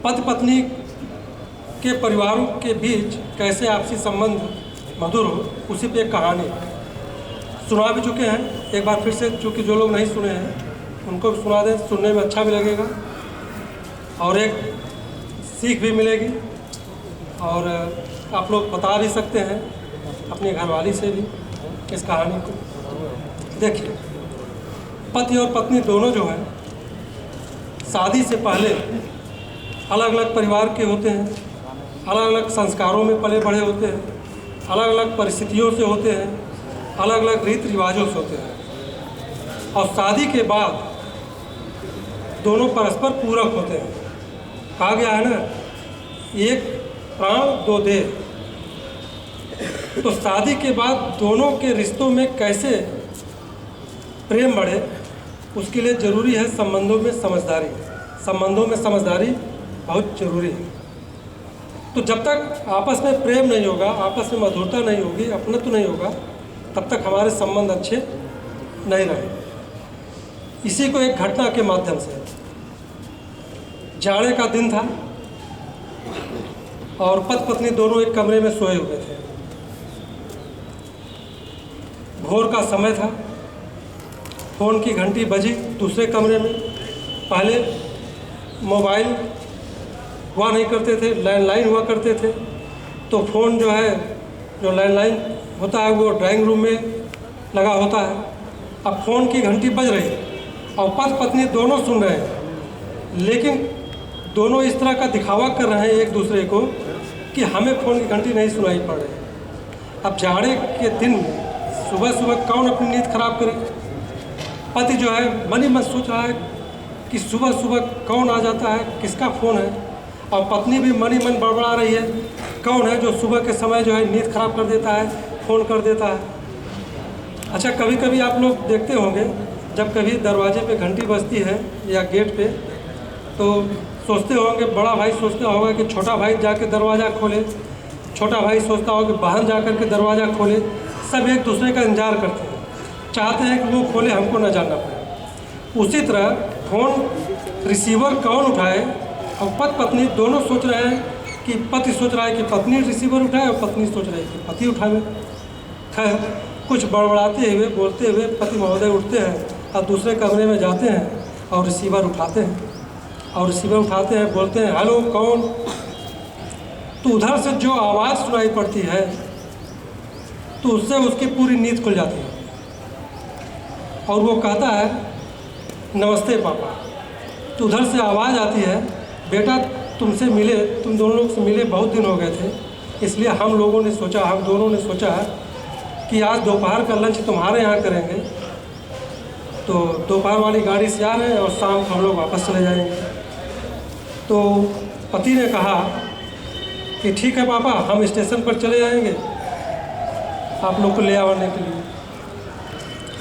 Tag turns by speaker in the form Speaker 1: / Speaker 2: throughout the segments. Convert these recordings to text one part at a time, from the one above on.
Speaker 1: पति पत्नी के परिवारों के बीच कैसे आपसी संबंध मधुर हो, उसी पे एक कहानी सुना भी चुके हैं। एक बार फिर से, चूँकि जो लोग नहीं सुने हैं उनको भी सुना दें, सुनने में अच्छा भी लगेगा और एक सीख भी मिलेगी। और आप लोग बता भी सकते हैं अपनी घरवाली से भी इस कहानी को। देखिए, पति और पत्नी दोनों जो हैं शादी से पहले अलग अलग परिवार के होते हैं, अलग अलग संस्कारों में पले बढ़े होते हैं, अलग अलग परिस्थितियों से होते हैं, अलग अलग रीति रिवाजों से होते हैं और शादी के बाद दोनों परस्पर पूरक होते हैं। कहा गया है ना, एक प्राण दो देह। तो शादी के बाद दोनों के रिश्तों में कैसे प्रेम बढ़े, उसके लिए ज़रूरी है संबंधों में समझदारी। संबंधों में समझदारी बहुत ज़रूरी है। तो जब तक आपस में प्रेम नहीं होगा, आपस में मधुरता नहीं होगी, अपनत्व नहीं होगा, तब तक हमारे संबंध अच्छे नहीं रहेंगे। इसी को एक घटना के माध्यम से, जाड़े का दिन था और पति पत्नी दोनों एक कमरे में सोए हुए थे। भोर का समय था, फ़ोन की घंटी बजी दूसरे कमरे में। पहले मोबाइल हुआ नहीं करते थे, लैंडलाइन हुआ करते थे। तो फ़ोन जो है, जो लैंडलाइन होता है वो ड्राइंग रूम में लगा होता है। अब फ़ोन की घंटी बज रही है और पति पत्नी दोनों सुन रहे हैं, लेकिन दोनों इस तरह का दिखावा कर रहे हैं एक दूसरे को कि हमें फ़ोन की घंटी नहीं सुनाई पड़ रही। अब जाड़े के दिन में सुबह सुबह कौन अपनी नींद खराब करे। पति जो है मन ही मन सोच रहा है कि सुबह सुबह कौन आ जाता है, किसका फ़ोन है, और पत्नी भी मन ही मन बड़बड़ा रही है, कौन है जो सुबह के समय जो है नींद खराब कर देता है, फ़ोन कर देता है। अच्छा, कभी कभी आप लोग देखते होंगे जब कभी दरवाजे पे घंटी बजती है या गेट पे, तो सोचते होंगे, बड़ा भाई सोचता होगा कि छोटा भाई जाके दरवाज़ा खोले, छोटा भाई सोचता होगा कि बहन जा कर के दरवाज़ा खोले। सब एक दूसरे का इंतजार करते हैं, चाहते हैं कि वो खोले, हमको न जानना पड़े। उसी तरह फ़ोन रिसीवर कौन उठाए, और पति पत्नी दोनों सोच रहे हैं कि पति सोच रहा है कि पत्नी रिसीवर उठाए और पत्नी सोच रही है कि पति उठाए। खैर, कुछ बड़बड़ाते हुए बोलते हुए पति महोदय उठते हैं और दूसरे कमरे में जाते हैं और रिसीवर उठाते हैं। और रिसीवर उठाते हैं, बोलते हैं, हेलो कौन। तो उधर से जो आवाज़ सुनाई पड़ती है तो उससे उसकी पूरी नींद खुल जाती है और वो कहता है, नमस्ते पापा। तो उधर से आवाज़ आती है, बेटा तुमसे मिले, तुम दोनों लोग से मिले बहुत दिन हो गए थे, इसलिए हम दोनों ने सोचा कि आज दोपहर का लंच तुम्हारे यहाँ करेंगे। तो दोपहर वाली गाड़ी से आ रहे हैं और शाम को हम लोग वापस चले जाएंगे। तो पति ने कहा कि ठीक है पापा, हम स्टेशन पर चले जाएंगे आप लोग को ले आने के लिए।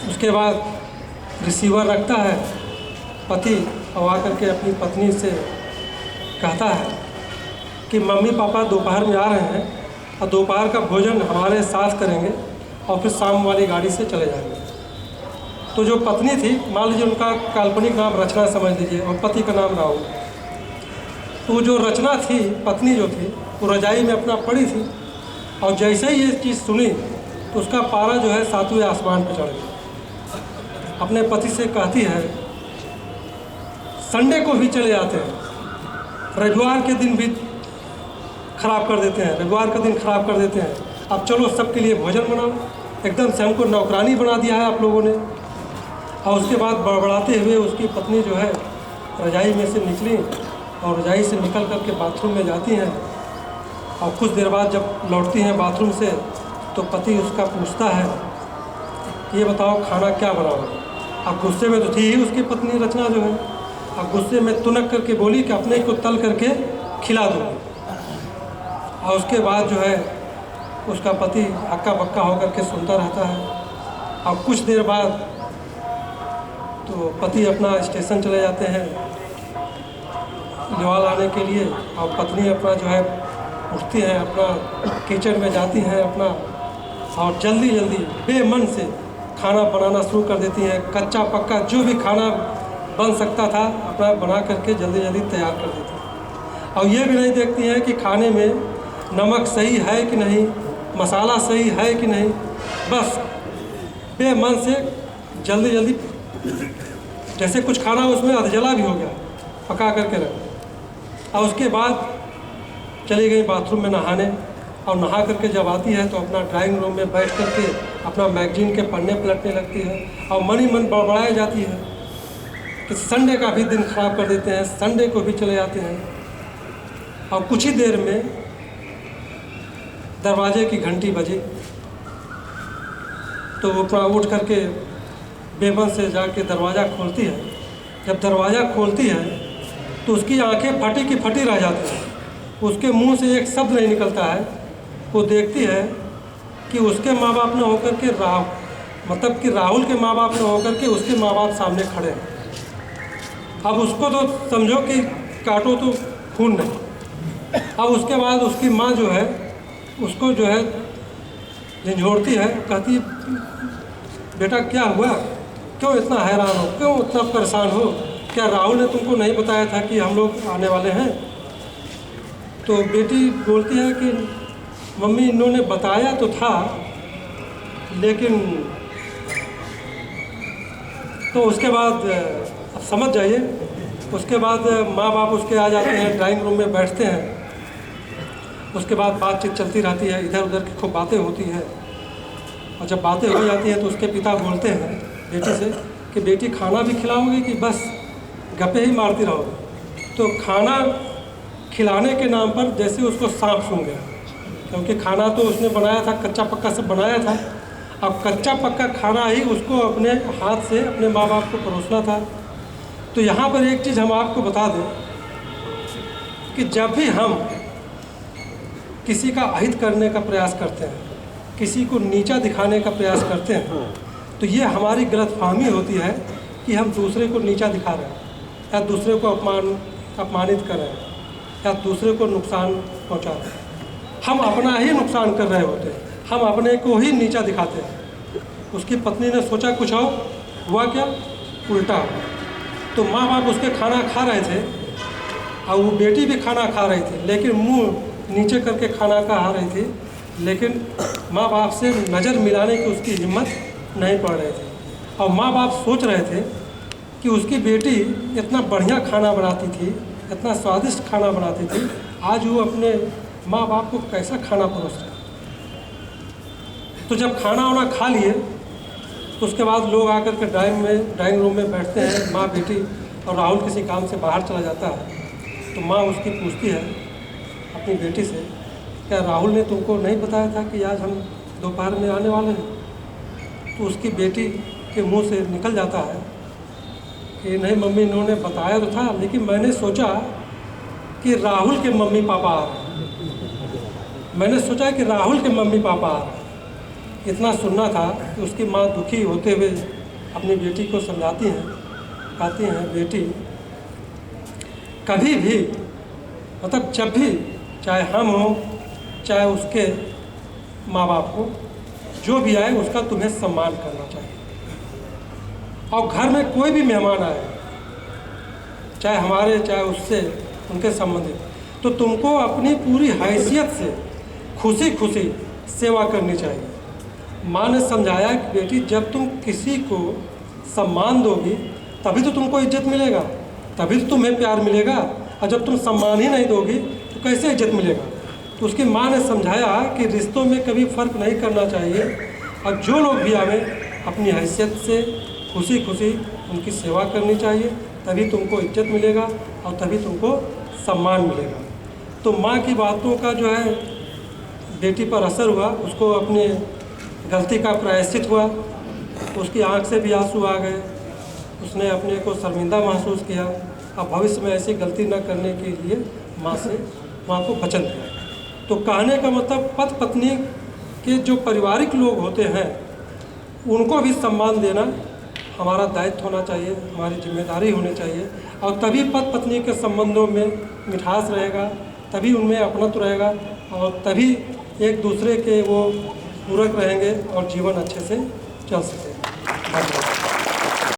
Speaker 1: उसके बाद रिसीवर रखता है पति और आकर के अपनी पत्नी से कहता है कि मम्मी पापा दोपहर में आ रहे हैं और दोपहर का भोजन हमारे साथ करेंगे और फिर शाम वाली गाड़ी से चले जाएंगे। तो जो पत्नी थी, मान लीजिए उनका काल्पनिक नाम रचना समझ लीजिए और पति का नाम राहुल। तो जो रचना थी, पत्नी जो थी, वो रजाई में अपना पड़ी थी और जैसे ही ये चीज़ सुनी तो उसका पारा जो है 7वें आसमान पर चढ़ गया। अपने पति से कहती है, संडे को भी चले जाते हैं, रविवार के दिन भी ख़राब कर देते हैं, रविवार का दिन ख़राब कर देते हैं। अब चलो सबके लिए भोजन बनाओ। एकदम से हमको नौकरानी बना दिया है आप लोगों ने। और उसके बाद बड़बड़ाते हुए उसकी पत्नी जो है रजाई में से निकली और रजाई से निकल कर के बाथरूम में जाती हैं। और कुछ देर बाद जब लौटती हैं बाथरूम से तो पति उसका पूछता है कि ये बताओ खाना क्या बनाओ। अब गुस्से में तो थी ही उसकी पत्नी रचना जो है, अब गुस्से में तुनक करके बोली कि अपने को तल करके खिला दूँगी। और उसके बाद जो है उसका पति हक्का बक्का होकर के सुनता रहता है। अब कुछ देर बाद तो पति अपना स्टेशन चले जाते हैं लेवा लाने के लिए और पत्नी अपना जो है उठती हैं, अपना किचन में जाती हैं अपना, और जल्दी जल्दी बेमन से खाना बनाना शुरू कर देती हैं। कच्चा पक्का जो भी खाना बन सकता था अपना बना करके जल्दी जल्दी तैयार कर देती हैं। और ये भी नहीं देखती हैं कि खाने में नमक सही है कि नहीं, मसाला सही है कि नहीं, बस बेमन से जल्दी जल्दी, जैसे कुछ खाना उसमें अधजला भी हो गया, पका करके रख, और उसके बाद चली गई बाथरूम में नहाने, और नहा करके जब आती है तो अपना ड्राइंग रूम में बैठ करके अपना मैगजीन के पन्ने पलटने लगती है, और मन ही मन बड़बड़ाई जाती है कि संडे का भी दिन ख़राब कर देते हैं, संडे को भी चले जाते हैं। और कुछ ही देर में दरवाजे की घंटी बजी, तो वो अपना उठ करके बेबस से जाके दरवाज़ा खोलती है। जब दरवाज़ा खोलती है तो उसकी आंखें फटी की फटी रह जाती हैं, उसके मुंह से एक शब्द नहीं निकलता है। वो देखती है कि उसके माँ बाप ने होकर के मतलब कि राहुल के माँ बाप ने होकर के उसके माँ बाप सामने खड़े हैं। अब उसको तो समझो कि काटो तो खून नहीं। अब उसके बाद उसकी माँ जो है उसको जो है झंझोड़ती है, कहती बेटा क्या हुआ, क्यों इतना हैरान हो, क्यों इतना परेशान हो, क्या राहुल ने तुमको नहीं बताया था कि हम लोग आने वाले हैं? तो बेटी बोलती है कि मम्मी इन्होंने बताया तो था, लेकिन तो उसके बाद अब समझ जाइए, उसके बाद माँ बाप उसके आ जाते हैं, ड्राइंग रूम में बैठते हैं। उसके बाद बातचीत चलती रहती है, इधर उधर की खूब बातें होती हैं, और जब बातें हो जाती हैं तो उसके पिता बोलते हैं बेटी से कि बेटी खाना भी खिलाओगे कि बस गप्पे ही मारती रहोगे? तो खाना खिलाने के नाम पर जैसे उसको सांप सूंघ गया, क्योंकि खाना तो उसने बनाया था, कच्चा पक्का सब बनाया था। अब कच्चा पक्का खाना ही उसको अपने हाथ से अपने माँ बाप को परोसना था। तो यहाँ पर एक चीज़ हम आपको बता दें कि जब भी हम किसी का अहित करने का प्रयास करते हैं, किसी को नीचा दिखाने का प्रयास करते हैं, तो ये हमारी गलतफहमी होती है कि हम दूसरे को नीचा दिखा रहे हैं, या दूसरे को अपमानित कर रहे हैं, या दूसरे को नुकसान पहुंचा रहे हैं। हम अपना ही नुकसान कर रहे होते हैं, हम अपने को ही नीचा दिखाते हैं। उसकी पत्नी ने सोचा कुछ और, हुआ क्या, उल्टा। तो माँ बाप उसके खाना खा रहे थे और वो बेटी भी खाना खा रही थी, लेकिन मुंह नीचे करके खाना खा रही थी, लेकिन माँ बाप से नज़र मिलाने की उसकी हिम्मत नहीं पड़ रही थी। और माँ बाप सोच रहे थे कि उसकी बेटी इतना बढ़िया खाना बनाती थी, इतना स्वादिष्ट खाना बनाती थी, आज वो अपने माँ बाप को कैसा खाना परोस रहे। तो जब खाना वाना खा लिए तो उसके बाद लोग आकर के ड्राइंग रूम में बैठते हैं, माँ बेटी, और राहुल किसी काम से बाहर चला जाता है। तो माँ उसकी पूछती है अपनी बेटी से, क्या राहुल ने तुमको नहीं बताया था कि आज हम दोपहर में आने वाले हैं? तो उसकी बेटी के मुंह से निकल जाता है कि नहीं मम्मी, इन्होंने बताया तो था, लेकिन मैंने सोचा कि राहुल के मम्मी पापा आ रहे हैं, मैंने सोचा कि राहुल के मम्मी पापा आ रहे हैं। इतना सुनना था कि उसकी माँ दुखी होते हुए अपनी बेटी को समझाती हैं, कहती हैं बेटी कभी भी, मतलब जब भी, चाहे हम हों चाहे उसके माँ बाप हो, जो भी आए उसका तुम्हें सम्मान करना चाहिए। और घर में कोई भी मेहमान आए, चाहे हमारे चाहे उससे उनके संबंधित, तो तुमको अपनी पूरी हैसियत से खुशी खुशी सेवा करनी चाहिए। माँ ने समझाया कि बेटी जब तुम किसी को सम्मान दोगी तभी तो तुमको इज्जत मिलेगा, तभी तो तुम्हें प्यार मिलेगा, और जब तुम सम्मान ही नहीं दोगी तो कैसे इज्जत मिलेगा। तो उसकी माँ ने समझाया कि रिश्तों में कभी फ़र्क नहीं करना चाहिए, और जो लोग भी आवे अपनी हैसियत से खुशी खुशी उनकी सेवा करनी चाहिए, तभी तुमको इज्जत मिलेगा और तभी तुमको सम्मान मिलेगा। तो माँ की बातों का जो है बेटी पर असर हुआ, उसको अपने गलती का प्रायश्चित हुआ, उसकी आंख से भी आंसू आ गए, उसने अपने को शर्मिंदा महसूस किया, और भविष्य में ऐसी गलती न करने के लिए माँ को वचन दिया। तो कहने का मतलब पति पत्नी के जो पारिवारिक लोग होते हैं उनको भी सम्मान देना हमारा दायित्व होना चाहिए, हमारी जिम्मेदारी होनी चाहिए, और तभी पति पत्नी के संबंधों में मिठास रहेगा, तभी उनमें अपनत्व रहेगा, और तभी एक दूसरे के वो पूरक रहेंगे और जीवन अच्छे से चल सकेगा।